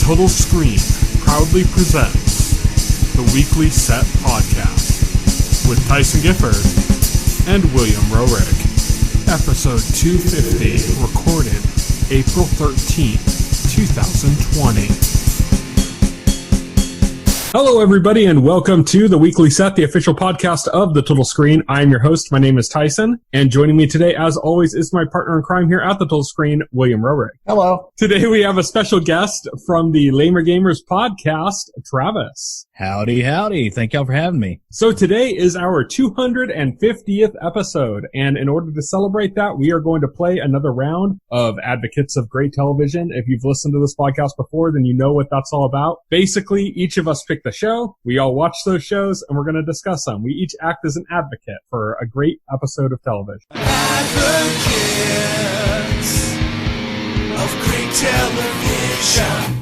Total Screen proudly presents the Weekly Set Podcast with Tyson Gifford and William Rohrig. Episode 250, recorded April 13th, 2020. Hello, everybody, and welcome to the Weekly Set, the official podcast of the Total Screen. I am your host. My name is Tyson, and joining me today, as always, is my partner in crime here at the Total Screen, William Rohrig. Hello. Today, we have a special guest from the Lamer Gamers podcast, Travis. Howdy, howdy. Thank y'all for having me. So today is our 250th episode, and in order to celebrate that, we are going to play another round of Advocates of Great Television. If you've listened to this podcast before, then you know what that's all about. Basically, each of us pick the show, we all watch those shows, and we're going to discuss them. We each act as an advocate for a great episode of television. Advocates of Great Television.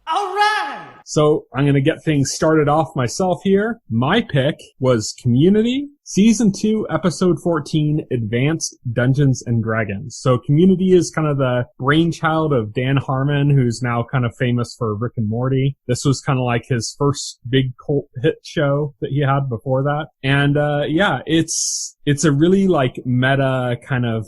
All right. So I'm going to get things started off myself here. My pick was Community, Season 2, Episode 14, Advanced Dungeons and Dragons. So Community is kind of the brainchild of Dan Harmon, who's now kind of famous for Rick and Morty. This was kind of like his first big cult hit show that he had before that. And, yeah, it's a really like meta kind of,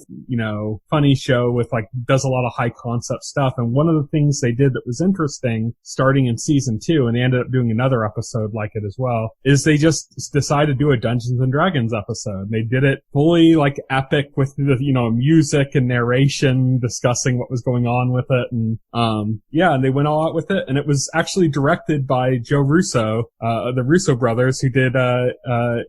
funny show with like, does a lot of high concept stuff. And one of the things they did that was interesting starting in Season 2, and they ended up doing another episode like it as well, is they just decided to do a Dungeons and Dragons episode. They did it fully like epic with the, music and narration discussing what was going on with it. And, and they went all out with it. And it was actually directed by Joe Russo, the Russo brothers, who did,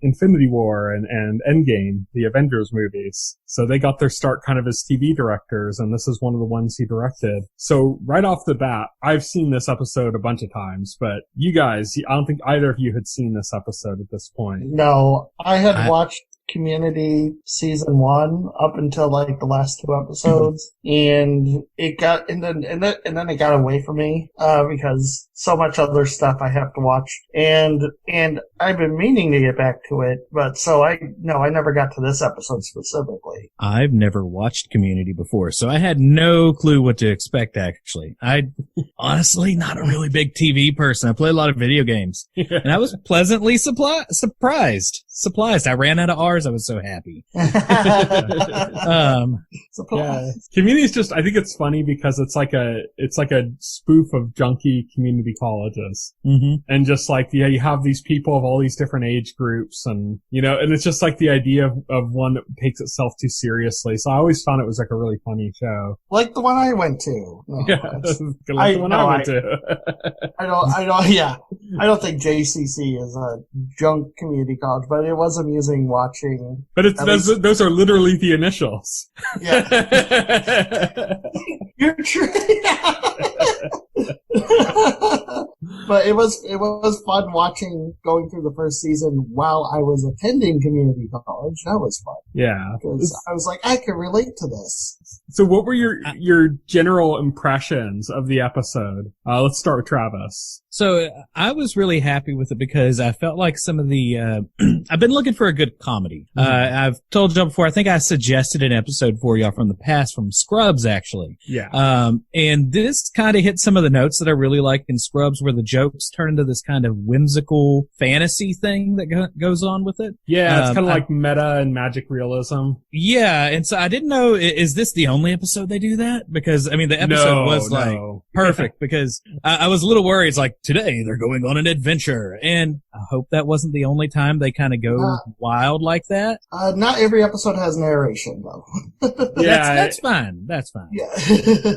Infinity War and Endgame, the Avengers movies. So they got their start kind of as TV directors, and this is one of the ones he directed. So right off the bat, I've seen this episode a bunch of times, but you guys, I don't think either of you had seen this episode at this point. No, I had watched Community Season 1 up until like the last 2 episodes, and it got, and then it got away from me, because so much other stuff I have to watch, and I've been meaning to get back to it, but I never got to this episode specifically. I've never watched Community before, so I had no clue what to expect, actually. I honestly not a really big TV person. I play a lot of video games, and I was pleasantly surprised. I ran out of R's. I was so happy. Yeah. Community is just, I think it's funny because it's like a spoof of junky community colleges. Mm-hmm. And just like, you have these people of all these different age groups, and, and it's just like the idea of one that takes itself too seriously. So I always found it was like a really funny show. Like the one I went to. No, yeah. Like the one I went to. I don't think JCC is a junk community college, but it was amusing watching. But those are literally the initials. Yeah. You're true. But it was fun going through the first season while I was attending community college. That was fun. Yeah. Because I was like, I can relate to this. So what were your general impressions of the episode? Let's start with Travis. So I was really happy with it because I felt like some of the, I've been looking for a good comedy. Mm-hmm. I've told y'all before, I think I suggested an episode for y'all from the past from Scrubs, actually. Yeah. And this kind of hit some of the notes that I really liked in Scrubs, where the jokes turn into this kind of whimsical fantasy thing that goes on with it. Yeah, it's kind of like meta and magic realism. Yeah, and so I didn't know, is this the only episode they do that? Because, I mean, the episode was like perfect because I was a little worried. It's like, today they're going on an adventure, and I hope that wasn't the only time they kind of go wild like that. Not every episode has narration, though. Yeah, that's fine. That's fine. Yeah.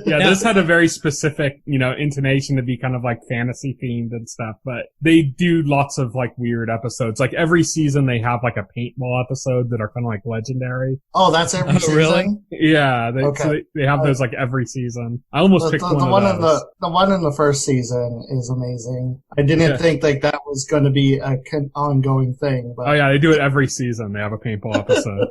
Yeah, this had a very specific, intonation to be kind of like fantasy themed and stuff, but they do lots of like weird episodes. Like every season they have like a paintball episode that are kind of like legendary. Oh, that's every season? Really? Yeah, they have those like every season. I almost picked one of those. The one in the first season is amazing. I didn't think like that was going to be an ongoing thing. But oh yeah, they do it every season. They have a paintball episode.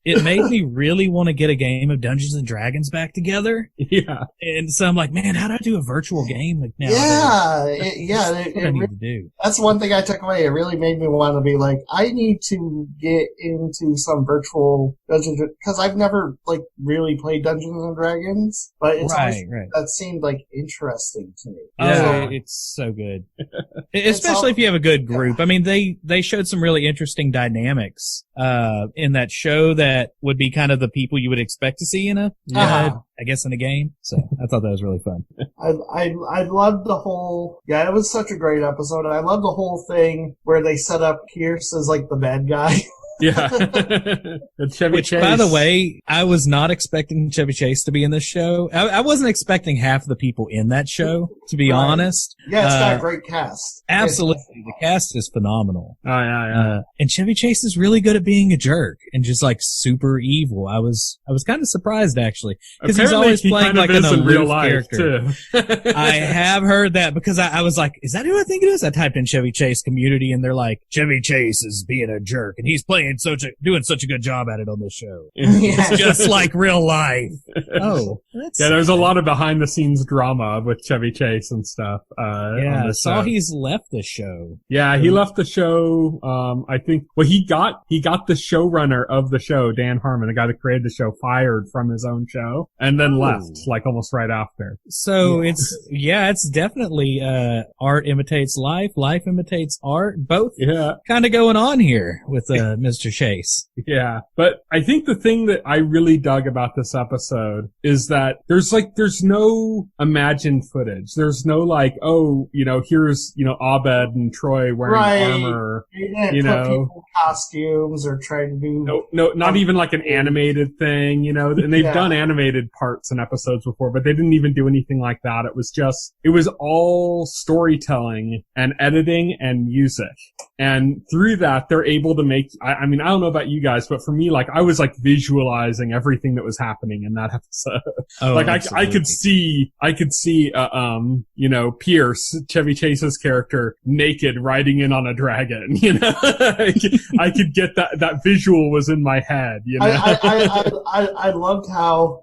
it made me really want to get a game of Dungeons and Dragons back together. Yeah. And so I'm like, man, how do I do a virtual game like now? That's what I need to do. That's one thing I took away. It really made me want to be like, I need to get into some virtual Dungeons, because I've never like really played Dungeons and Dragons, but it's always, that seemed like interesting to me. Oh, it's so good. Especially if you have a good group. I mean, they showed some really interesting dynamics in that show that would be kind of the people you would expect to see in a I guess in a game. So I thought that was really fun. I loved the whole, it was such a great episode. I loved the whole thing where they set up Pierce as like the bad guy. Yeah. Chevy Chase. By the way, I was not expecting Chevy Chase to be in this show. I wasn't expecting half the people in that show, to be honest. Yeah, it's got a great cast. Absolutely. The cast is phenomenal. Oh, yeah. And Chevy Chase is really good at being a jerk and just like super evil. I was kind of surprised actually, because he's always playing like an aloof character. Too. I have heard that, because I was like, is that who I think it is? I typed in Chevy Chase Community and they're like, Chevy Chase is being a jerk and he's playing doing such a good job at it on this show. It's just like real life. Oh, there's a lot of behind the scenes drama with Chevy Chase and stuff. I saw he's left the show. Yeah, he left the show. I think. Well, he got the showrunner of the show, Dan Harmon, the guy that created the show, fired from his own show, and then left like almost right after. So it's definitely art imitates life, life imitates art. Both kind of going on here with Mr. Chase. Yeah. But I think the thing that I really dug about this episode is that there's no imagined footage. There's no like, here's, Abed and Troy wearing armor. They didn't put people in costumes or try to do... No, not even like an animated thing, and they've done animated parts and episodes before, but they didn't even do anything like that. It was all storytelling and editing and music. And through that, they're able to make, I mean, I don't know about you guys, but for me, like, I was like visualizing everything that was happening in that episode. Oh, like, I could see, Pierce, Chevy Chase's character, naked riding in on a dragon, I could get that visual was in my head, I loved how,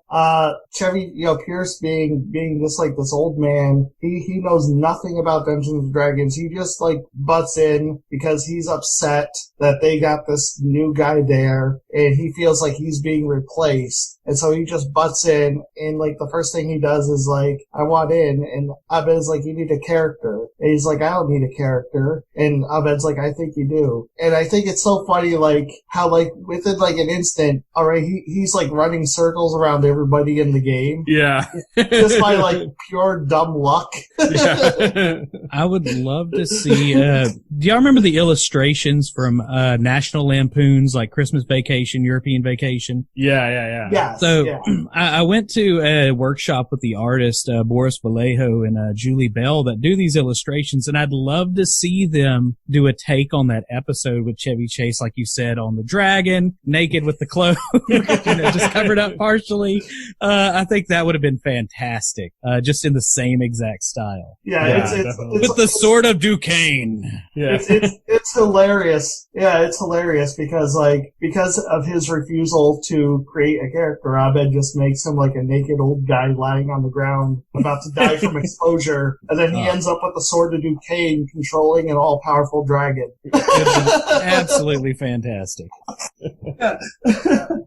Chevy, Pierce being just like this old man, he knows nothing about Dungeons and Dragons. He just like butts in because he's upset that they got this new guy there and he feels like he's being replaced. And so he just butts in and like the first thing he does is like, I want in. And Abed's like, you need a character. And he's like, I don't need a character. And Abed's like, I think you do. And I think it's so funny, like how like within like an instant, all right, he's like running circles around everybody in the game. Yeah. Just by like pure dumb luck. Yeah. I would love to see, do y'all remember the illustrations from National Lampoon's like Christmas Vacation, European Vacation? Yeah. So I went to a workshop with the artist Boris Vallejo and Julie Bell that do these illustrations, and I'd love to see them do a take on that episode with Chevy Chase, like you said, on the dragon, naked with the clothes, just covered up partially. I think that would have been fantastic, just in the same exact style. It's with the sword of Duquesne. Yeah, it's hilarious. Yeah, it's hilarious because of his refusal to create a character, Abed just makes him like a naked old guy lying on the ground about to die from exposure, and then he ends up with the sword of Duquesne controlling an all-powerful dragon. Absolutely fantastic.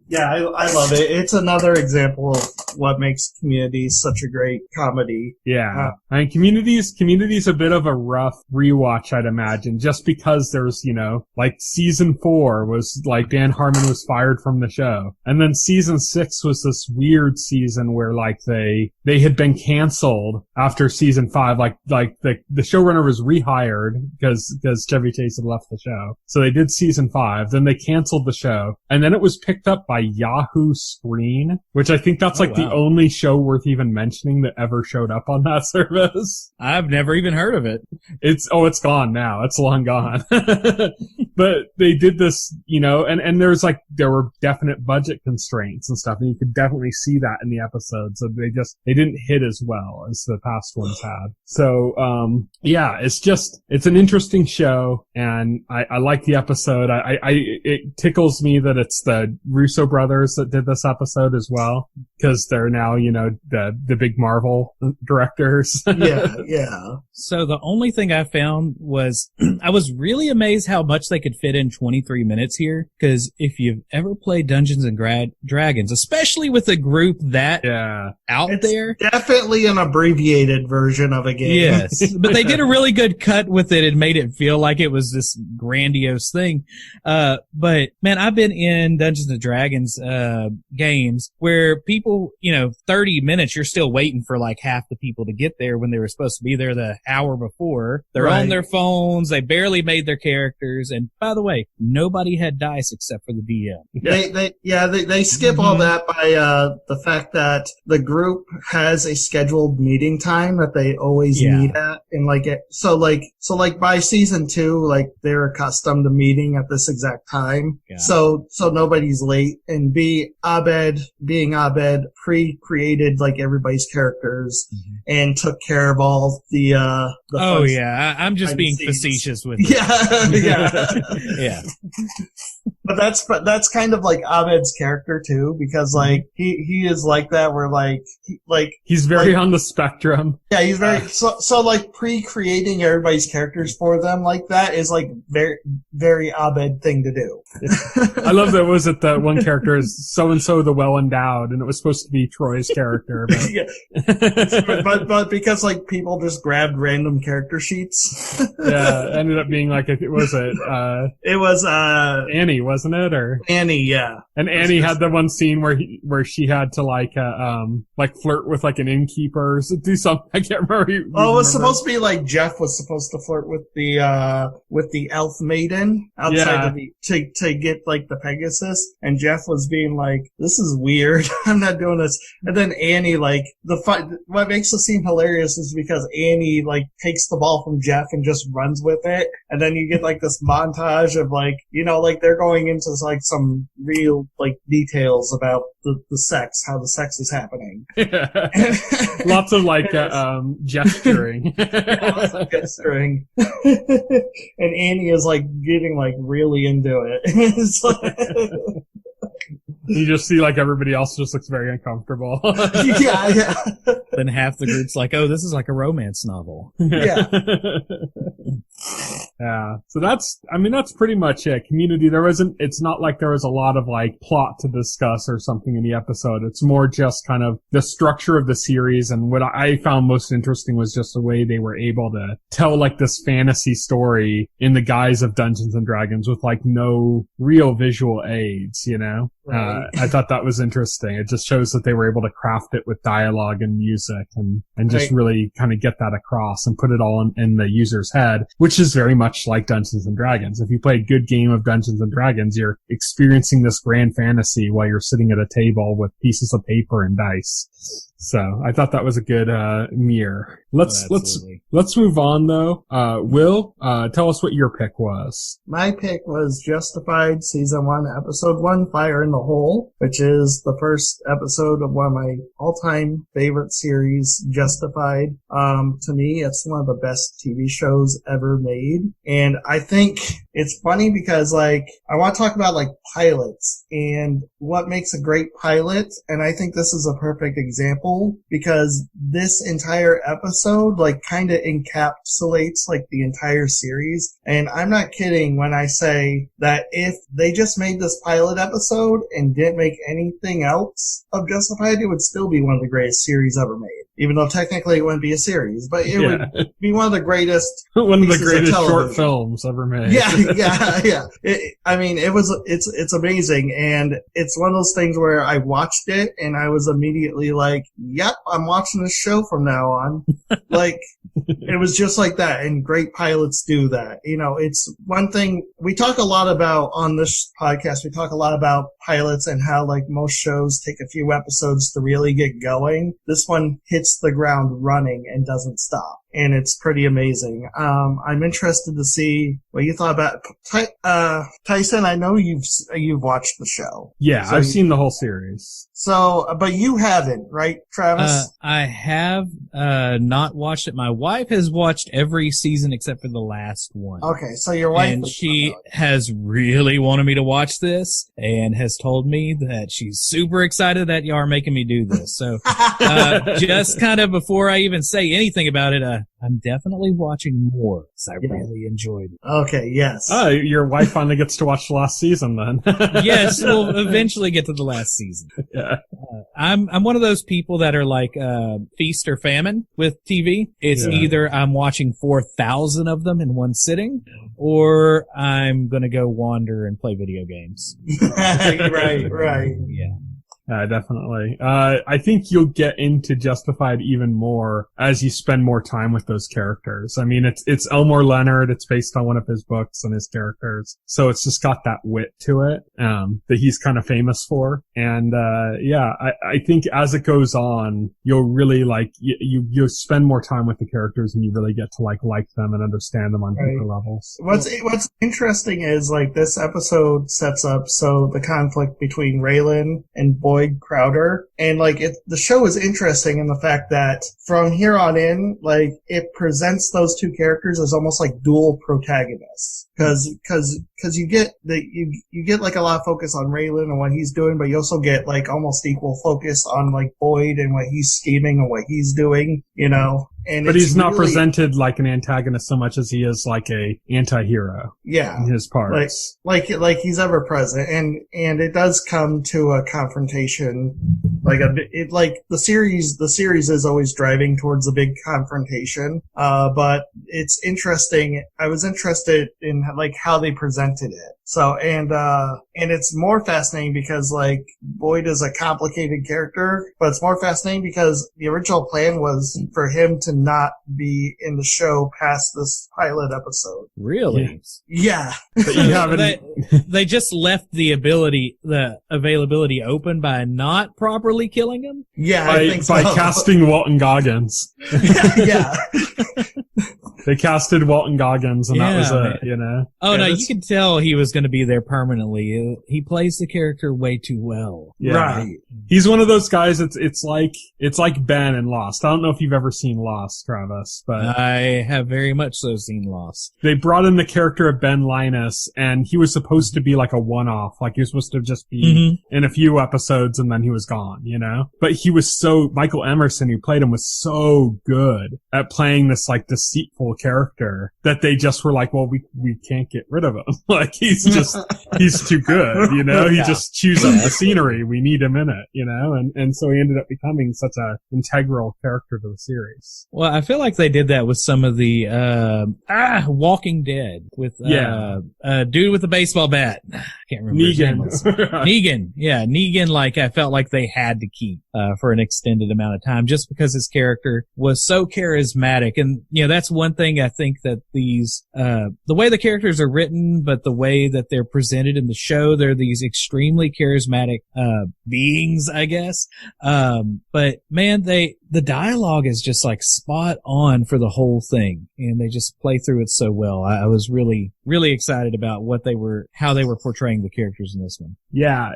Yeah, I love it. It's another example of what makes Community such a great comedy. Yeah. I mean, Community's a bit of a rough rewatch, I'd imagine, just because there's, like season 4 was like Dan Harmon was fired from the show. And then season 6 was this weird season where like they had been canceled after season 5. Like the showrunner was rehired because Chevy Chase had left the show. So they did season 5, then they canceled the show, and then it was picked up by Yahoo Screen, which I think that's the only show worth even mentioning that ever showed up on that service. I've never even heard of it. It's gone now. It's long gone. But they did this, and there were definite budget constraints and stuff, and you could definitely see that in the episode. So they didn't hit as well as the past ones had. So, it's an interesting show, and I like the episode. It tickles me that it's the Russo brothers that did this episode as well, because they're now, the big Marvel directors. Yeah. So the only thing I found was I was really amazed how much they could fit in 23 minutes here, because if you've ever played Dungeons and Dragons, especially with a group that out it's there, definitely an abbreviated version of a game. Yes, but they did a really good cut with it and made it feel like it was this grandiose thing. But man, I've been in Dungeons and Dragons games where people, 30 minutes, you're still waiting for like half the people to get there when they were supposed to be there the hour before. They're on their phones. They barely made their characters. And by the way, nobody had dice except for the DM. They skip all that by the fact that the group has a scheduled meeting time that they always meet at, and so by season 2, they're accustomed to meeting at this exact time. Yeah. So nobody's late, and Abed pre-created everybody's characters and took care of all the I'm just being facetious with it. Yeah. But that's kind of like Abed's character too, because he is like that, where he's very on the spectrum. Yeah, he's very so pre-creating everybody's characters for them like that is very very Abed thing to do. I love that. Was it that one character is so and so the well endowed, and it was supposed to be Troy's character, but but because people just grabbed random character sheets. Yeah, ended up being it was Annie, wasn't it? Or Annie, yeah. And Annie had the one scene where she had to flirt with an innkeeper or do something. I can't remember. It was supposed to be Jeff was supposed to flirt with the elf maiden outside to get the Pegasus, and Jeff was being this is weird. I'm not doing this. And then Annie what makes the scene hilarious is because Annie takes the ball from Jeff and just runs with it, and then you get this montage of they're going into some real details about the sex, how the sex is happening. Lots of gesturing. Lots of gesturing. And Annie is getting really into it. It's you just see everybody else just looks very uncomfortable. Yeah. Then half the group's oh, this is a romance novel. Yeah. Yeah. So that's pretty much it. Community, it's not there was a lot of plot to discuss or something in the episode. It's more just kind of the structure of the series, and what I found most interesting was just the way they were able to tell this fantasy story in the guise of Dungeons and Dragons with no real visual aids, Right. I thought that was interesting. It just shows that they were able to craft it with dialogue and music and just really kind of get that across and put it all in the user's head, which is very much like Dungeons and Dragons. If you play a good game of Dungeons and Dragons, you're experiencing this grand fantasy while you're sitting at a table with pieces of paper and dice. So I thought that was a good mirror. Let's move on though. Will, tell us what your pick was. My pick was Justified Season 1, Episode 1, Fire in the Hole, which is the first episode of one of my all-time favorite series, Justified. To me, it's one of the best TV shows ever made. And I think it's funny because I want to talk about pilots and what makes a great pilot. And I think this is a perfect example because this entire episode kind of encapsulates the entire series. And I'm not kidding when I say that if they just made this pilot episode and didn't make anything else of Justified, it would still be one of the greatest series ever made. Even though technically it wouldn't be a series, but it would be one of the greatest one of the greatest short films ever made. Yeah. It's amazing, and it's one of those things where I watched it and I was immediately yep, I'm watching this show from now on. It was just like that, and great pilots do that. It's one thing we talk a lot about on this podcast. We talk a lot about pilots and how most shows take a few episodes to really get going. This one hits the ground running and doesn't stop. and it's pretty amazing. I'm interested to see what you thought about Tyson. I know you've watched the show. Yeah, so I've seen the whole series. So, but you haven't, right, Travis? I have not watched it. My wife has watched every season except for the last one. Okay, so your wife, and she has really wanted me to watch this and has told me that she's super excited that you are making me do this. So, just kind of before I even say anything about it, I'm definitely watching more because I really enjoyed it. Okay, yes. Oh, your wife finally gets to watch the last season then. Yes, we'll eventually get to the last season. Yeah. I'm one of those people that are like feast or famine with TV. It's either I'm watching 4,000 of them in one sitting, or I'm gonna go wander and play video games. Right. Yeah. Definitely. I think you'll get into Justified even more as you spend more time with those characters. I mean, it's Elmore Leonard. It's based on one of his books and his characters. So it's just got that wit to it, that he's kind of famous for. And, I think as it goes on, you'll really you'll spend more time with the characters and you really get to like them and understand them on deeper levels. What's interesting is like this episode sets up so the conflict between Raylan and Boyd Crowder, and like the show is interesting in the fact that from here on in, like it presents those two characters as almost like dual protagonists, because you get you get like a lot of focus on Raylan and what he's doing, but you also get like almost equal focus on like Boyd and what he's scheming and what he's doing, you know. But he's not presented like an antagonist so much as he is like a anti-hero. Yeah. In his parts. Like he's ever present. And it does come to a confrontation. The series is always driving towards a big confrontation. But it's interesting. I was interested in like how they presented it. So, and it's more fascinating because like Boyd is a complicated character, but it's more fascinating because the original plan was for him to not be in the show past this pilot episode. Really? Yeah. But you haven't... they just left the availability open by not properly killing him? Yeah, I think so. By casting Walton Goggins. Yeah. They casted Walton Goggins, and that was it, you know? Oh, yeah, no, you could tell he was going to be there permanently. He plays the character way too well. Yeah. Right. He's one of those guys, it's like Ben in Lost. I don't know if you've ever seen Lost, Travis, but... I have very much so seen Lost. They brought in the character of Ben Linus, and he was supposed to be like a one-off. Like, he was supposed to just be in a few episodes, and then he was gone, you know? But Michael Emerson, who played him, was so good at playing this, like, deceitful character that they just were like, well, we can't get rid of him. Like, he's too good, you know? He just chews up the scenery. We need him in it, you know? And so he ended up becoming such a integral character to the series. Well, I feel like they did that with some of the, Walking Dead with, dude with the baseball bat. I can't remember his name. Negan. Yeah, Negan, like, I felt like they had to keep, for an extended amount of time just because his character was so charismatic. And, you know, that's one thing I think that these, the way the characters are written, but the way that they're presented in the show, they're these extremely charismatic, beings, I guess. But man, the dialogue is just like spot on for the whole thing, and they just play through it so well. I was really, really excited about how they were portraying the characters in this one. Yeah,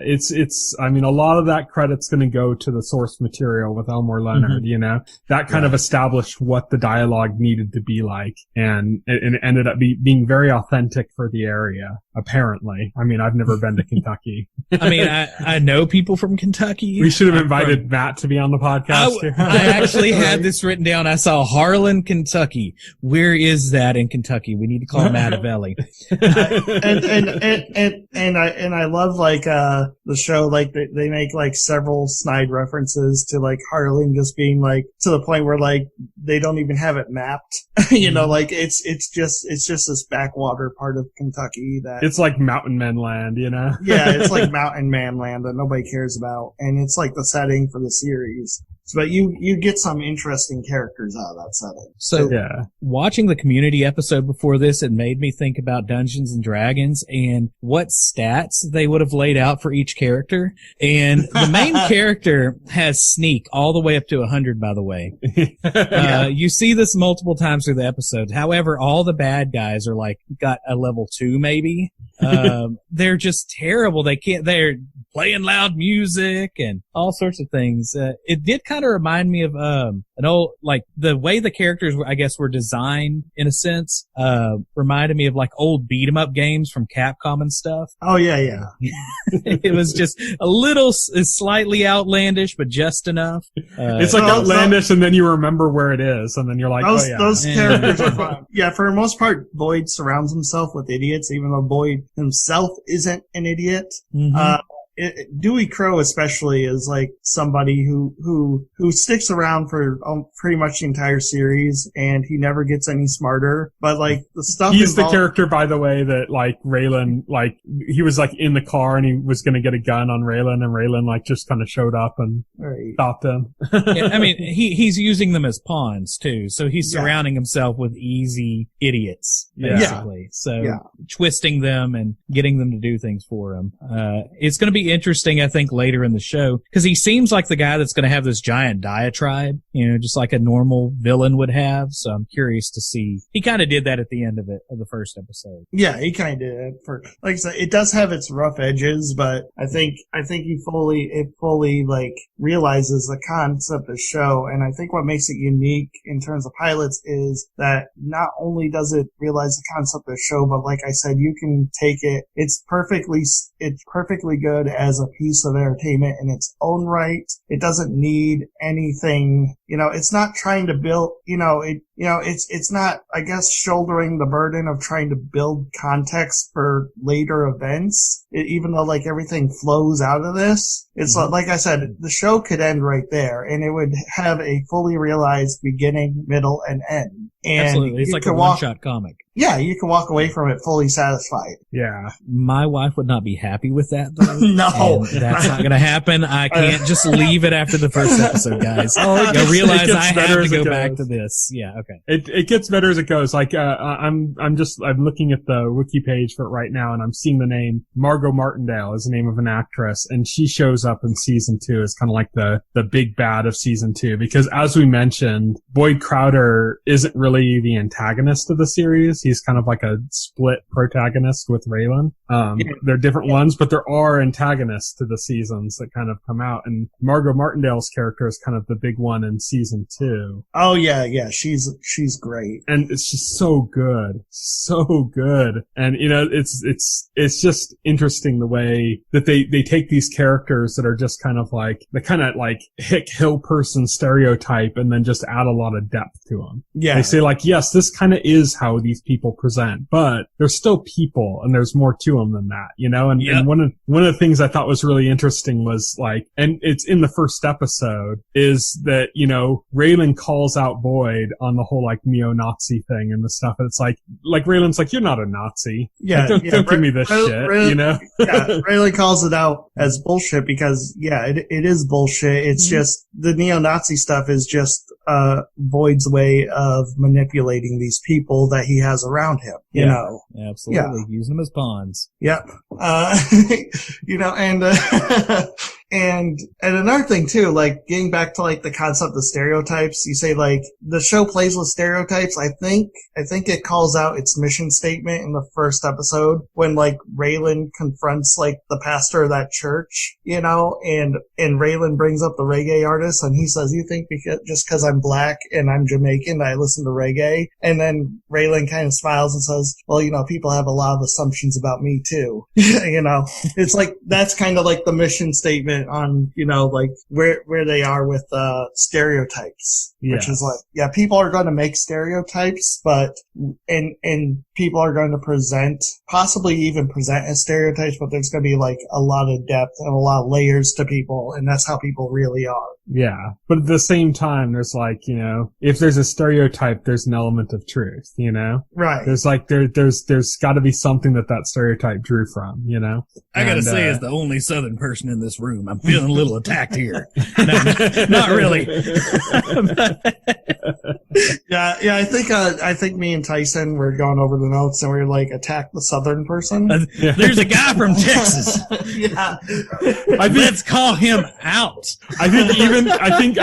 I mean, a lot of that credit's going to go to the source material with Elmore Leonard, you know, that kind of established what the dialogue needed to be like, and it ended up being very authentic for the area, apparently. I mean, I've never been to Kentucky. I mean, I know people from Kentucky. We should have invited Matt to be on the podcast. I actually had this written down. I saw Harlan, Kentucky. Where is that in Kentucky? We need to call Mattavelli. And I love like the show, like they make like several snide references to like Harlan just being like to the point where like they don't even have it mapped. You know, like it's just this backwater part of Kentucky that it's like mountain man land, you know? Yeah, it's like mountain man land that nobody cares about, and it's like the setting for the series. but you get some interesting characters out of that setting. So watching the Community episode before this, it made me think about Dungeons and Dragons and what stats they would have laid out for each character. And the main character has sneak all the way up to 100, by the way. You see this multiple times through the episode. However, all the bad guys are like got a level 2 maybe. They're just terrible. They're playing loud music and all sorts of things. It did kind of remind me of an old, like the way the characters I guess were designed in a sense, reminded me of like old beat 'em up games from Capcom and stuff. Oh yeah. It was just a little slightly outlandish, but just enough. It's like outlandish, and then you remember where it is, and then you're like, those characters are fun. Yeah, for the most part, Boyd surrounds himself with idiots, even though Boyd himself isn't an idiot. Mm-hmm. Dewey Crow especially is like somebody who sticks around for pretty much the entire series, and he never gets any smarter. But like the stuff he's the character, by the way, that like Raylan, like he was like in the car and he was going to get a gun on Raylan, and Raylan like just kind of showed up and stopped him. Yeah, I mean he's using them as pawns too, so he's surrounding himself with easy idiots basically. Twisting them and getting them to do things for him. It's going to be interesting, I think, later in the show, because he seems like the guy that's going to have this giant diatribe, just like a normal villain would have. So I'm curious to see. He kind of did that at the end of the first episode. Yeah, he kind of did it. Like I said, it does have its rough edges, but I think it fully like realizes the concept of the show. And I think what makes it unique in terms of pilots is that not only does it realize the concept of the show, but like I said, you can take it. It's perfectly good as a piece of entertainment in its own right. It doesn't need anything, it's not trying to build, it's not, I guess, shouldering the burden of trying to build context for later events, even though like everything flows out of this. It's like I said, the show could end right there and it would have a fully realized beginning, middle, and end. And absolutely. It's like a one-shot comic. Yeah, you can walk away from it fully satisfied. Yeah. My wife would not be happy with that, though. No. That's not going to happen. I can't just leave it after the first episode, guys. You'll realize I have to go back to this. Yeah, okay. It gets better as it goes. Like, I'm looking at the wiki page for it right now, and I'm seeing the name Margot Martindale is the name of an actress, and she shows up in season 2 as kind of like the big bad of season 2, because as we mentioned, Boyd Crowder isn't really the antagonist of the series. He's kind of like a split protagonist with Raylan. They're different ones, but there are antagonists to the seasons that kind of come out. And Margot Martindale's character is kind of the big one in season 2. Oh yeah. She's great. And it's just so good. So good. And it's just interesting the way that they take these characters that are just kind of like the kind of like hick hill person stereotype and then just add a lot of depth to them. Yeah. They say like, yes, this kind of is how these people present, but they're still people and there's more to them than that, and one of the things I thought was really interesting was like, and it's in the first episode, is that, Raylan calls out Boyd on the whole like neo-Nazi thing and the stuff. And it's like Raylan's like, you're not a Nazi. Yeah. Like, don't give me this shit, Raylan calls it out as bullshit because it is bullshit. It's just the neo-Nazi stuff is just Boyd's way of manipulating these people that he has around him, you know. Absolutely. Using them as pawns. Yep. And another thing too, like getting back to like the concept of stereotypes, you say like the show plays with stereotypes. I think it calls out its mission statement in the first episode when like Raylan confronts like the pastor of that church, and Raylan brings up the reggae artist and he says, you think just because I'm black and I'm Jamaican, I listen to reggae? And then Raylan kind of smiles and says, well, people have a lot of assumptions about me too. It's like, that's kind of like the mission statement on, like where they are with, stereotypes. which is like, yeah, people are going to make stereotypes, but, and people are going to possibly even present as stereotypes, but there's going to be like a lot of depth and a lot of layers to people, and that's how people really are. Yeah. But at the same time, there's like, you know, if there's a stereotype, there's an element of truth, you know? Right. There's like, there's gotta be something that stereotype drew from, you know? I gotta say, as the only Southern person in this room, I'm feeling a little attacked here. No, not really. Yeah, I think me and Tyson were going over the notes and we were like, attack the Southern person. There's a guy from Texas. Yeah. Let's call him out. I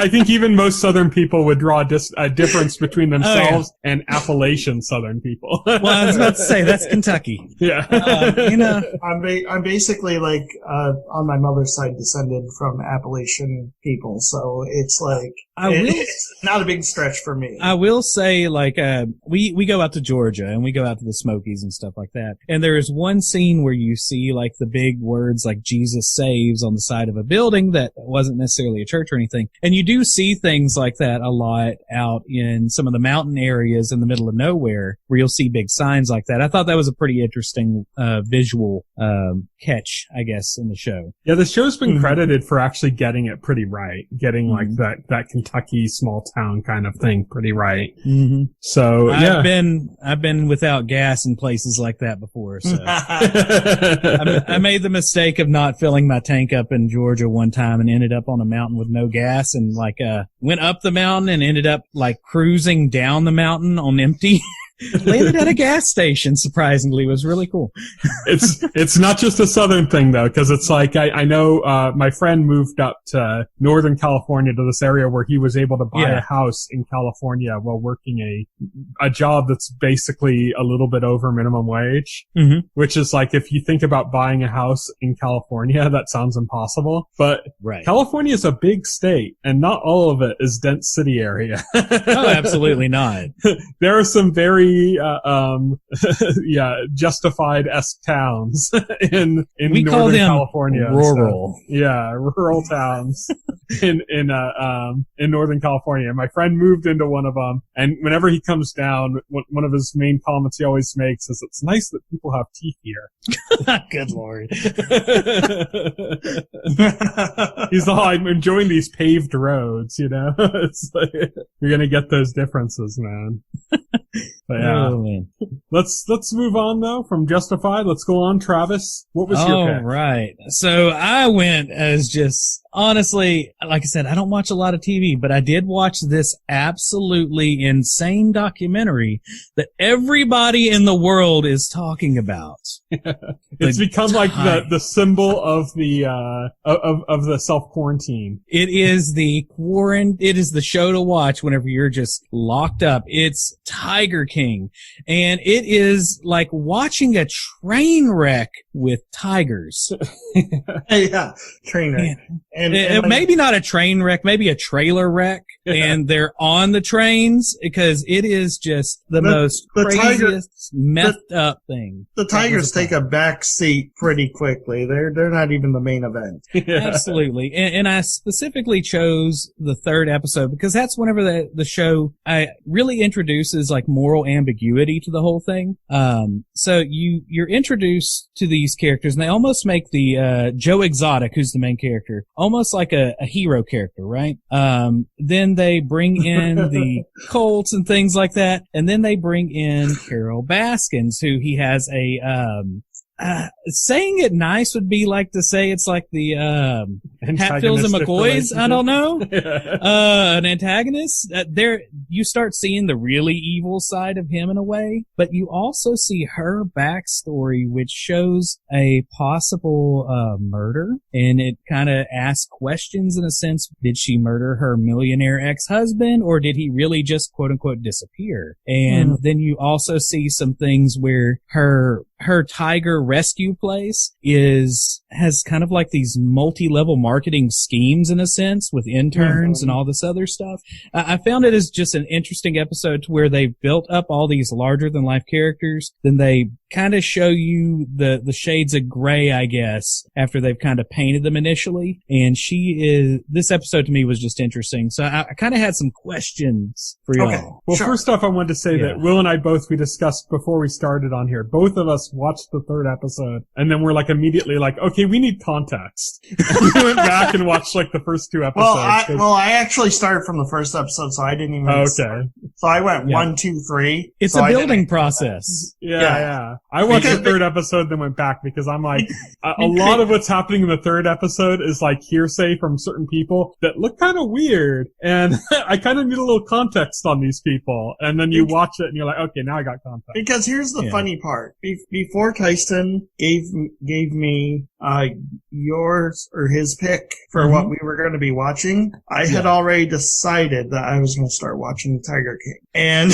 think even most Southern people would draw a difference between themselves and Appalachian Southern people. Well, I was about to say, that's Kentucky. Yeah. You know. I'm basically like, on my mother's side descended from Appalachian people, so it's like, it's not a big stretch for me. I will say, like, we go out to Georgia and we go out to the Smokies and stuff like that. And there is one scene where you see like the big words like Jesus saves on the side of a building that wasn't necessarily a church or anything. And you do see things like that a lot out in some of the mountain areas in the middle of nowhere where you'll see big signs like that. I thought that was a pretty interesting, visual, catch, I guess, in the show. Yeah, the show's been credited for actually getting it pretty right. Getting like that Kentucky small town kind of thing pretty right. Mm-hmm. So, yeah. I've been without gas in places like that before, so. I made the mistake of not filling my tank up in Georgia one time and ended up on a mountain with no gas and like, went up the mountain and ended up like cruising down the mountain on empty. Landed at a gas station, surprisingly. It was really cool. It's not just a Southern thing though, cause it's like, I know, my friend moved up to Northern California to this area where he was able to buy a house in California while working a job that's basically a little bit over minimum wage, which is like, if you think about buying a house in California, that sounds impossible, but California is a big state and not all of it is dense city area. Oh, absolutely not. There are some very justified-esque towns in we Northern call them California. Rural. Yeah, rural towns in Northern California. My friend moved into one of them, and whenever he comes down, one of his main comments he always makes is, "It's nice that people have teeth here." Good Lord. He's all, "I'm enjoying these paved roads, you know." It's like, you're gonna get those differences, man. But yeah. Oh, man. Let's move on though from Justified. Let's go on. Travis, what was your pick? Right. So I went as just, honestly, like I said, I don't watch a lot of TV, but I did watch this absolutely insane documentary that everybody in the world is talking about. It's become like the symbol of the of the self-quarantine. It is it is the show to watch whenever you're just locked up. It's Tiger King. And it is like watching a train wreck with tigers. Yeah, train wreck. And maybe not a train wreck, maybe a trailer wreck. And they're on the trains because it is just the most craziest, messed up thing. The tigers take a back seat pretty quickly. They're not even the main event. Absolutely. And I specifically chose the third episode because that's whenever the show really introduces like moral ambiguity to the whole thing. So you're introduced to these characters and they almost make the Joe Exotic, who's the main character, almost like a hero character, right? Then they bring in the Colts and things like that, and then they bring in Carol Baskins, who he has saying it nice would be like to say it's like the Hatfields and McCoys. I don't know. An antagonist. There, you start seeing the really evil side of him in a way, but you also see her backstory, which shows a possible murder, and it kind of asks questions in a sense. Did she murder her millionaire ex-husband, or did he really just quote unquote disappear? And then you also see some things where her tiger rescue place has kind of like these multi-level marketing schemes in a sense with interns and all this other stuff. I found it as just an interesting episode to where they built up all these larger than life characters, then they kind of show you the shades of gray, I guess, after they've kind of painted them initially. And this episode to me was just interesting. So I kind of had some questions for y'all. Okay. Well, first off, I wanted to say that Will and I both, we discussed before we started on here, both of us watched the third episode and then we're like immediately like, okay, we need context. We went back and watched like the first two episodes. I actually started from the first episode, so I didn't even. Okay. So I went 1, 2, 3. It's a building process. Yeah. I watched the third episode, then went back because I'm like, a lot of what's happening in the third episode is like hearsay from certain people that look kind of weird, and I kind of need a little context on these people. And then you watch it, and you're like, okay, now I got context. Because here's the funny part: before Tyson gave me yours or his pick for what we were going to be watching, I had already decided that I was going to start watching Tiger King, and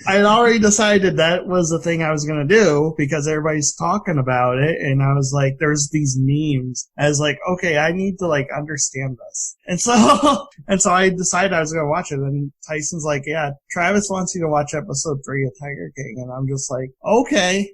I had already decided that was the thing I was going to do because everybody's talking about it, and I was like, there's these memes. I was like, okay, I need to like understand this, and so I decided I was going to watch it. And Tyson's like, yeah, Travis wants you to watch episode 3 of Tiger King, and I'm just like, okay.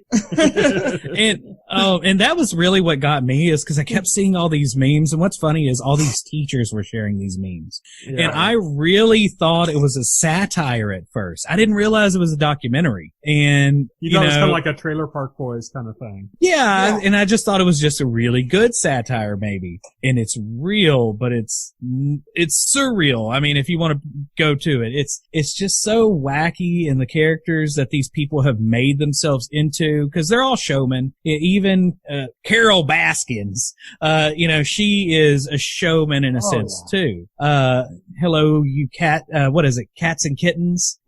And that was really what got me, is because I kept seeing all these memes, and what's funny is all these teachers were sharing these memes, and I really thought it was a satire at first. I didn't realize it was a documentary, and you thought it was kind of like a Trailer Park Boys kind of thing. Yeah, and I just thought it was just a really good satire, maybe, and it's real, but it's surreal. I mean, if you want to go to it, it's just so wacky, and the characters that these people have made themselves into, because they're all showmen. Even Carol Baskins, she is a showman in a sense too. Hello, you cat. What is it? Cats and Kittens.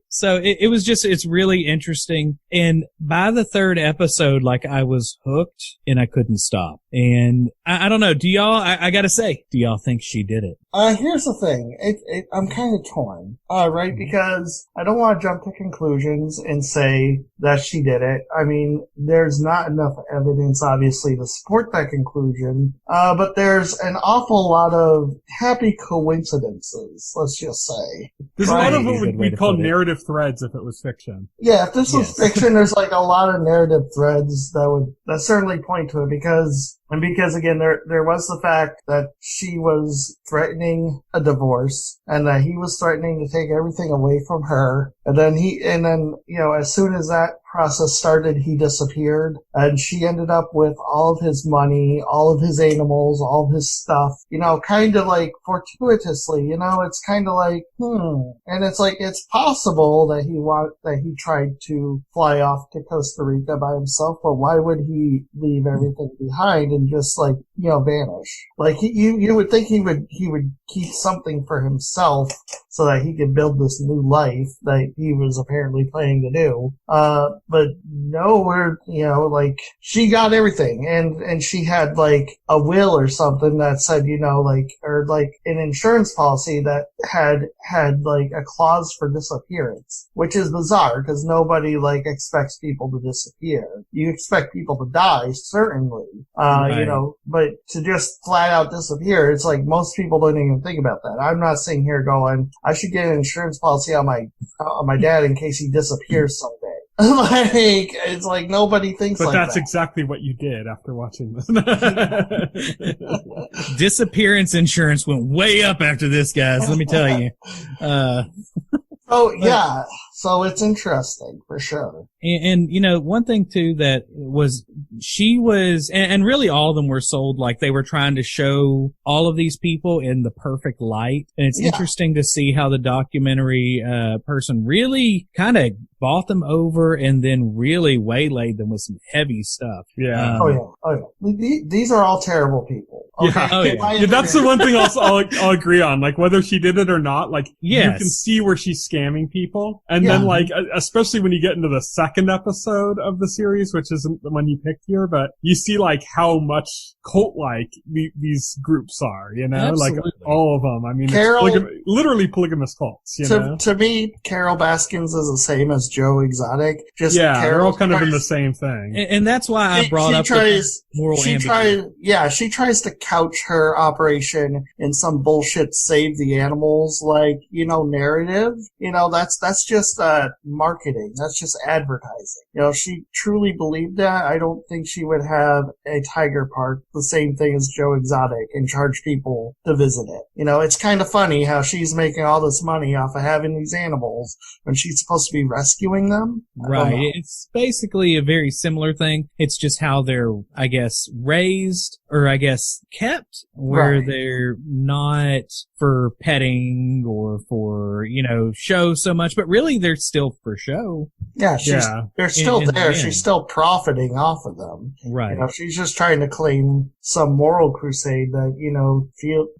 So it was just, it's really interesting. And by the third episode, like, I was hooked and I couldn't stop. And I don't know. Do y'all? I gotta say, do y'all think she did it? Here's the thing. I'm kind of torn, right? Because I don't want to jump to conclusions and say that she did it. I mean, there's not enough evidence, obviously, to support that conclusion. But there's an awful lot of happy coincidences, let's just say. There's a lot of what we'd call narrative threads if it was fiction. Yeah, if this was fiction, there's like a lot of narrative threads that certainly point to it, because again, there was the fact that she was threatening a divorce, and that he was threatening to take everything away from her, and then as soon as that process started, he disappeared, and she ended up with all of his money, all of his animals, all of his stuff, kind of like fortuitously, it's kind of like, and it's like, it's possible that he tried to fly off to Costa Rica by himself, but why would he leave everything behind and just like, vanish? Like, you would think he would keep something for himself so that he could build this new life that he was apparently planning to do. But no, she got everything, and she had like a will or something that said, or like an insurance policy that had like a clause for disappearance, which is bizarre because nobody like expects people to disappear. You expect people to die, certainly, but to just flat out disappear, it's like most people don't even think about that. I'm not sitting here going, I should get an insurance policy on my dad in case he disappears someday. It's like nobody thinks like that. But that's exactly what you did after watching this. Disappearance insurance went way up after this, guys. Let me tell you. So it's interesting for sure. And one thing too that was, she was, and really all of them were sold like they were trying to show all of these people in the perfect light. And it's interesting to see how the documentary person really kind of bought them over and then really waylaid them with some heavy stuff. Yeah. These are all terrible people. Okay. Yeah, that's the one thing I'll agree on. Like, whether she did it or not, like, you can see where she's scamming people. And then, like, especially when you get into the second episode of the series, which is the one you picked, here, but you see like how much cult-like these groups are, you know, Absolutely. like all of them. I mean, Carol, it's literally polygamous cults, you know? To me, Carol Baskins is the same as Joe Exotic. Just yeah, Carol they're all kind of in the same thing. And that's why I brought up the moral ambiguity. She tries to couch her operation in some bullshit save the animals, like, you know, narrative. You know, that's just marketing. That's just advertising. You know, if she truly believed that, I don't think she would have a tiger park, the same thing as Joe Exotic, and charge people to visit it. You know, it's kind of funny how she's making all this money off of having these animals when she's supposed to be rescuing them. Right. It's basically a very similar thing. It's just how they're, I guess, raised or I guess kept, where they're not for petting or for, you know, show so much, but really they're still for show. Yeah, they're still there. She's still profiting off of them. Right. You know, she's just trying to claim some moral crusade that, you know,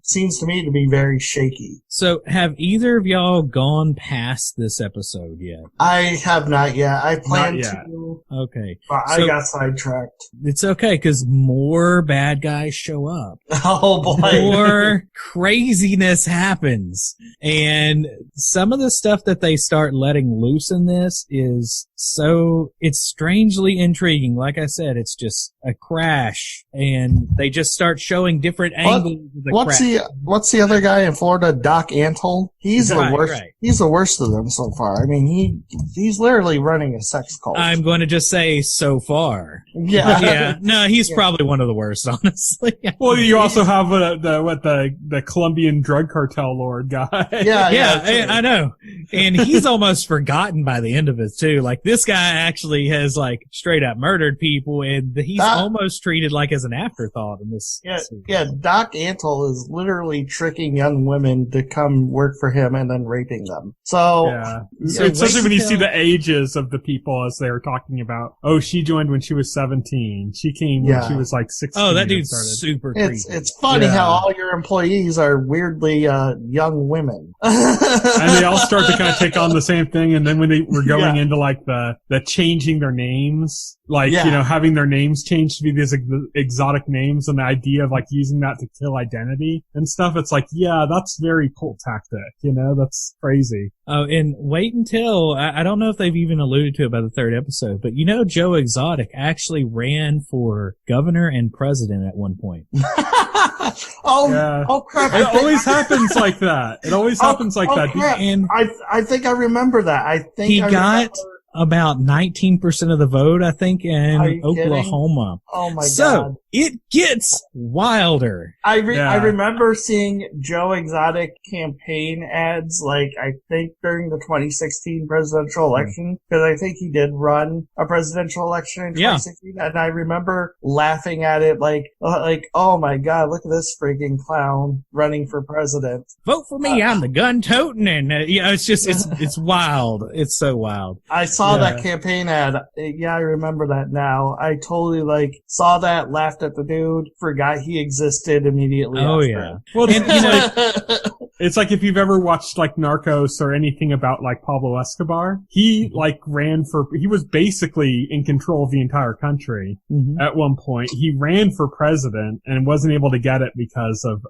seems to me to be very shaky. So have either of y'all gone past this episode yet? I have not yet. I plan to. Okay. But I got sidetracked. It's okay, because more bad guys show up. Oh boy. More craziness happens. And some of the stuff that they start letting loose in this is it's strangely intriguing. Like I said, it's just a crash, and they just start showing different angles of the crash. What's the other guy in Florida, Doc Antle? He's the worst. Right. He's the worst of them so far. I mean, he's literally running a sex cult. I'm going to just say so far. Yeah. Yeah. No, he's probably one of the worst, honestly. Well, you also have the Colombian drug cartel lord guy. Yeah, I know. And he's almost forgotten by the end of it too. Like, this guy actually has like straight up murdered people, and he's almost treated like as an afterthought in this. Yeah. Doc Antle is literally tricking young women to come work for him and then raping them. So, especially when you see the ages of the people as they were talking about. Oh, she joined when she was 17. She came when she was like 16. Oh, that dude's super creepy. It's funny how all your employees are weirdly young women. And they all start to kind of take on the same thing, and then when they were going into like the changing their names, like, you know, having their names changed to be these exotic names, and the idea of like using that to kill identity and stuff, it's like, yeah, that's very cult tactic, you know, that's crazy. Oh, and wait until, I don't know if they've even alluded to it by the third episode, but you know, Joe Exotic actually ran for governor and president at one point. Oh crap. It always happens like that. It always happens like that. Crap. And I think I remember that. I think he got about 19% of the vote, I think, in Oklahoma. Kidding? Oh my God. So it gets wilder. I remember seeing Joe Exotic campaign ads, like, I think during the 2016 presidential election, because I think he did run a presidential election in 2016, and I remember laughing at it like, oh my God, look at this freaking clown running for president. Vote for me, I'm the gun-toting, and, it's just, it's wild. It's so wild. I saw that campaign ad. Yeah, I remember that now. I totally, saw that, laughed at the dude, forgot he existed immediately after. Yeah. Well, it's like if you've ever watched, Narcos or anything about, Pablo Escobar, he, he was basically in control of the entire country at one point. He ran for president and wasn't able to get it because of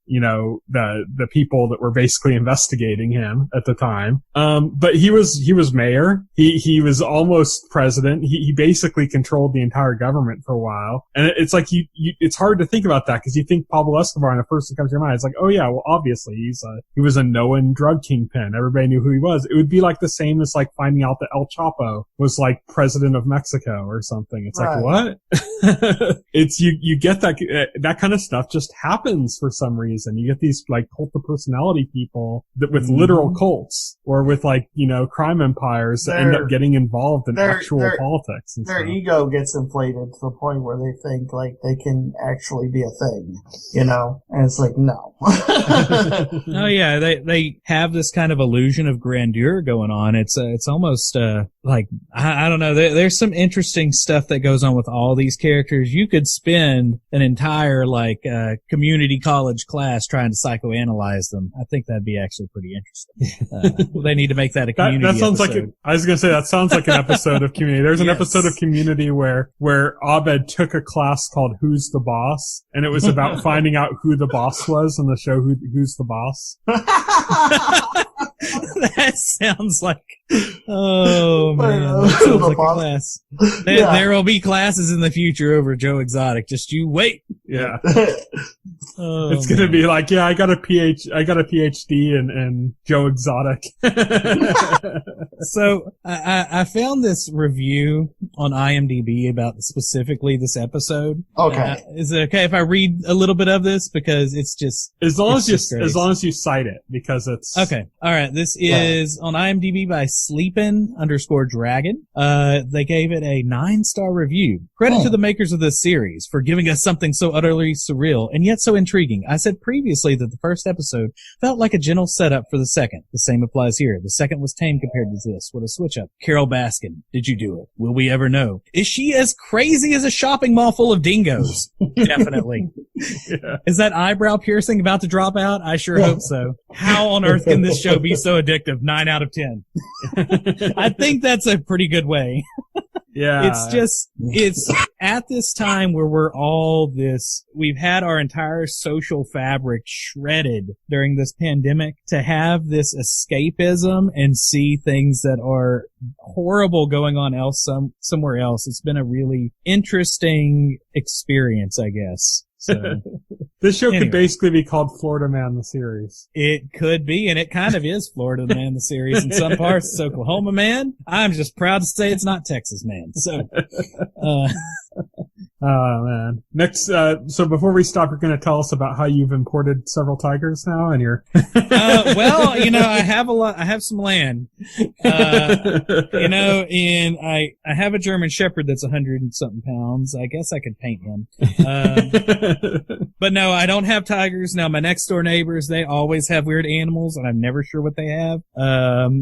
the people that were basically investigating him at the time. But he was mayor. He was almost president. He basically controlled the entire government for a while. And it's like it's hard to think about that because you think Pablo Escobar, and the first thing comes to your mind, it's like, oh yeah, well obviously he was a known drug kingpin. Everybody knew who he was. It would be like the same as finding out that El Chapo was president of Mexico or something. It's like, what? It's you get that kind of stuff just happens for some reason. You get these cult of personality people that with literal cults or with crime empires that end up getting involved in actual politics. And their stuff. ego gets inflated to the point where they think they can actually be a thing, and it's like, no. Oh yeah, they have this kind of illusion of grandeur going on. It's almost like, I don't know. There's some interesting stuff that goes on with all these characters. You could spend an entire, like, community college class trying to psychoanalyze them. I think that'd be actually pretty interesting. They need to make that a community that sounds episode. I was going to say, that sounds like an episode of Community. There's an episode of Community where Abed took a class called Who's the Boss? And it was about finding out who the boss was in the show Who's the Boss? That sounds like, oh man, that sounds like a class. There will be classes in the future over Joe Exotic. Just you wait. Yeah. It's going to be like, I got a PhD in Joe Exotic. So I found this review on IMDb about specifically this episode. Okay. Is it okay if I read a little bit of this? Because it's just, as long as you cite it, because it's okay. All right. This is on IMDb by Sleepin_Dragon. They gave it a 9-star review. Credit to the makers of this series for giving us something so utterly surreal and yet so intriguing. I said previously that the first episode felt like a gentle setup for the second. The same applies here. The second was tame compared to this. What a switch up. Carol Baskin. Did you do it? Will we ever know? Is she as crazy as a shopping mall full of dingoes? Definitely. Yeah. Is that eyebrow piercing about to drop out? I sure hope so. How on earth can this show be so addictive? 9 out of 10. I think that's a pretty good way. Yeah. It's at this time where we've had our entire social fabric shredded during this pandemic, to have this escapism and see things that are horrible going on somewhere else. It's been a really interesting experience, I guess. So, this show could basically be called Florida Man the series. It could be, and it kind of is Florida Man the series in some parts. It's Oklahoma Man. I'm just proud to say it's not Texas Man. So, oh man. Next, so before we stop, you're going to tell us about how you've imported several tigers now, and you're. Well, I have some land. And I have a German Shepherd that's 100 and something pounds. I guess I could paint him. But no, I don't have tigers. Now, my next door neighbors, they always have weird animals, and I'm never sure what they have.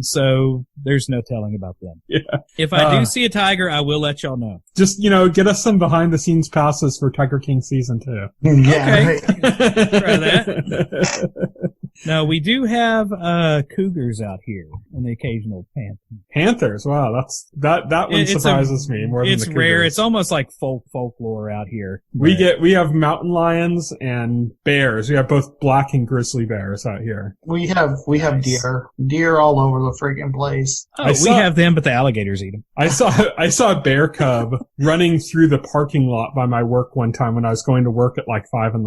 So there's no telling about them. Yeah. If I do see a tiger, I will let y'all know. Just, get us some behind the scenes passes for Tiger King season 2. Yeah. Okay. Try that. No, we do have cougars out here and the occasional panther. Panthers, wow, that one surprises me more than the cougars. It's rare. It's almost like folklore out here. We have mountain lions and bears. We have both black and grizzly bears out here. We have deer all over the freaking place. Oh, we have them, but the alligators eat them. I saw a bear cub running through the parking lot by my work one time when I was going to work at like 5 a.m.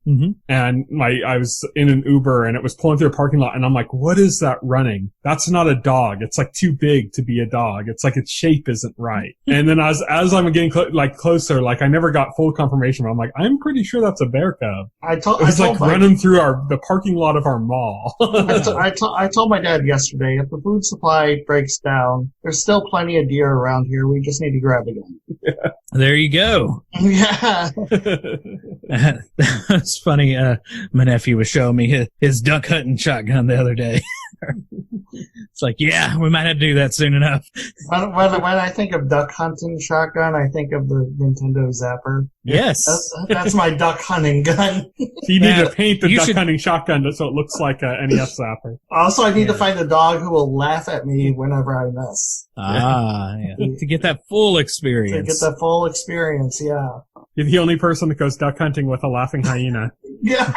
Mm-hmm. And I was in an Uber and it was pulling through a parking lot, and I'm like, what is that running? That's not a dog. It's like too big to be a dog. It's like its shape isn't right. And then as I'm getting closer, like I never got full confirmation, but I'm like, I'm pretty sure that's a bear cub. It was running through the parking lot of our mall. I told my dad yesterday, if the food supply breaks down, there's still plenty of deer around here. We just need to grab again. Yeah. There you go. Yeah. That's funny. My nephew was showing me his duck hunting shotgun the other day. It's like, yeah, we might have to do that soon enough. When I think of duck hunting shotgun, I think of the Nintendo Zapper. Yes. That's my duck hunting gun. You need to paint the duck hunting shotgun so it looks like a NES Zapper. Also, I need to find a dog who will laugh at me whenever I miss. Yeah. To get that full experience. To get that full experience, yeah. You're the only person that goes duck hunting with a laughing hyena. Yeah.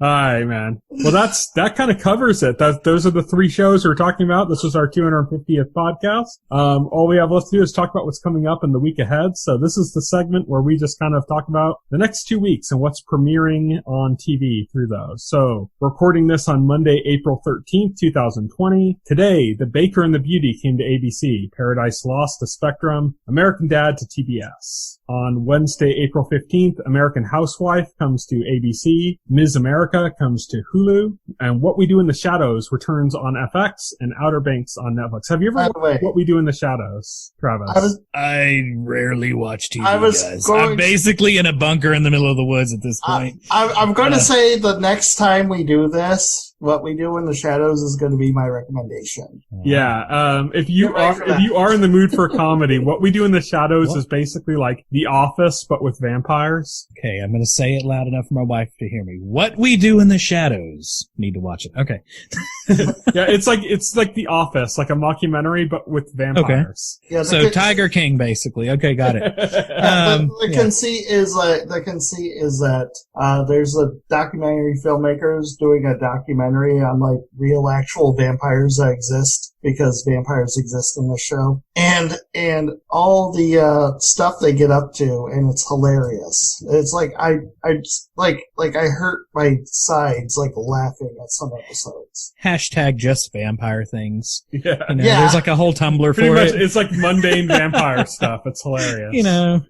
All right, man. Well, that kind of covers it. Those are the 3 shows we're talking about. This was our 250th podcast. All we have left to do is talk about what's coming up in the week ahead. So this is the segment where we just kind of talk about the next 2 weeks and what's premiering on TV through those. So recording this on Monday, April 13th, 2020. Today, The Baker and the Beauty came to ABC. Paradise Lost to Spectrum. American Dad to TBS. On Wednesday, April 15th, American Housewife comes to ABC. Ms. America comes to Hulu. And What We Do in the Shadows returns on FX, and Outer Banks on Netflix. Have you ever watched What We Do in the Shadows, Travis? I rarely watch TV, guys. I'm basically in a bunker in the middle of the woods at this point. I'm going to say the next time we do this, What We Do in the Shadows is going to be my recommendation. Yeah, if you are in the mood for comedy, What We Do in the Shadows is basically like The Office, but with vampires. Okay, I'm going to say it loud enough for my wife to hear me. What We Do in the Shadows. Need to watch it. Okay. Yeah, it's like The Office, like a mockumentary, but with vampires. Okay. Yeah, so Tiger King, basically. Okay, got it. The conceit is that there's a documentary filmmakers doing a documentary on like real actual vampires that exist, because vampires exist in the show, and all the stuff they get up to, and it's hilarious. It's like I hurt my sides like laughing at some episodes. Hashtag just vampire things. Yeah. You know, there's like a whole Tumblr Pretty for much, it. it's like mundane vampire stuff. It's hilarious. You know,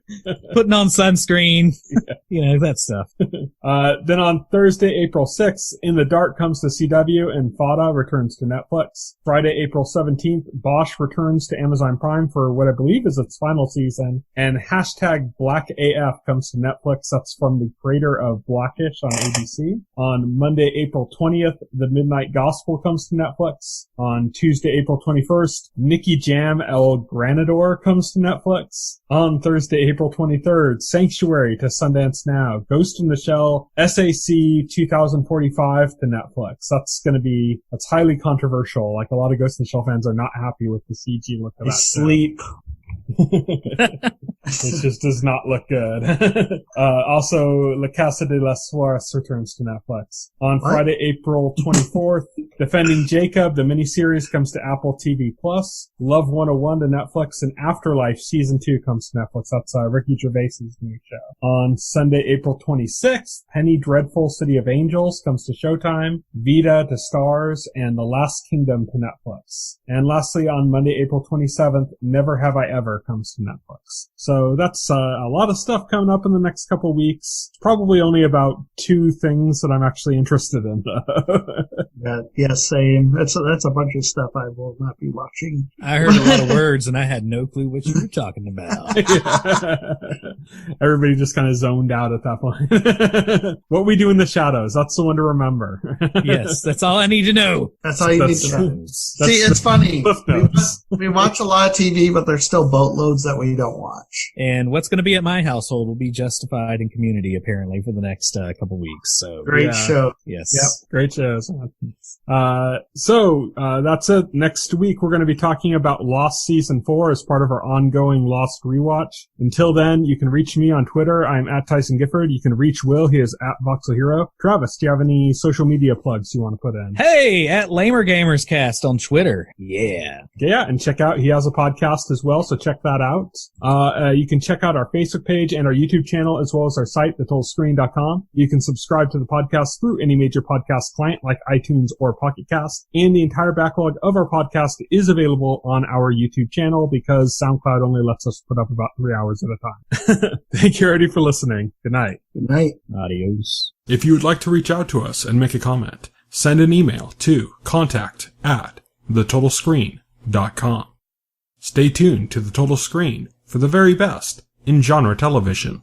putting on sunscreen. Yeah. You know, that stuff. Then on Thursday, April 6th, In the Dark comes to CW and Fada returns to Netflix. Friday, April 17th, Bosch returns to Amazon Prime for what I believe is its final season. And hashtag Black AF comes to Netflix. That's from the creator of Blackish on ABC. On Monday, April 20th, The Midnight Gospel comes to Netflix. On Tuesday, April 21st, Nicky Jam El Granador comes to Netflix. On Thursday, April 23rd, Sanctuary to Sundance Now. Ghost in the Shell SAC 2045 to Netflix. That's highly controversial. Like, a lot of Ghost in the Shell fans are not happy with the CG look of that. Sleep. It just does not look good. Also, La Casa de las Flores returns to Netflix. On Friday, April 24th, Defending Jacob, the miniseries, comes to Apple TV+. Love 101 to Netflix, and Afterlife Season 2 comes to Netflix. That's Ricky Gervais' new show. On Sunday, April 26th, Penny Dreadful City of Angels comes to Showtime, Vita to Starz, and The Last Kingdom to Netflix. And lastly, on Monday, April 27th, Never Have I Ever comes to Netflix. So that's a lot of stuff coming up in the next couple of weeks. Probably only about 2 things that I'm actually interested in, though. Yeah, same. That's a bunch of stuff I will not be watching. I heard a lot of words, and I had no clue what you were talking about. Everybody just kind of zoned out at that point. What We Do in the Shadows. That's the one to remember. Yes, that's all I need to know. That's all you need to know. See, it's funny. We watch a lot of TV, but there's still boatloads that we don't watch. And what's going to be at my household will be Justified in Community, apparently, for the next couple weeks. So great show. Yes. Yep. Great shows. So that's it. Next week, we're going to be talking about Lost Season 4 as part of our ongoing Lost rewatch. Until then, you can reach me on Twitter. I'm at Tyson Gifford. You can reach Will. He is at Voxel Hero. Travis, do you have any social media plugs you want to put in? Hey, at Lamer Gamers Cast on Twitter. Yeah. Yeah, and check out, he has a podcast as well, so check that out. You can check out our Facebook page and our YouTube channel, as well as our site, thetotalscreen.com. You can subscribe to the podcast through any major podcast client like iTunes or Pocket Cast. And the entire backlog of our podcast is available on our YouTube channel because SoundCloud only lets us put up about 3 hours at a time. Thank you already for listening. Good night. Good night. Adios. If you would like to reach out to us and make a comment, send an email to contact@thetotalscreen.com. Stay tuned to The Total Screen for the very best in genre television.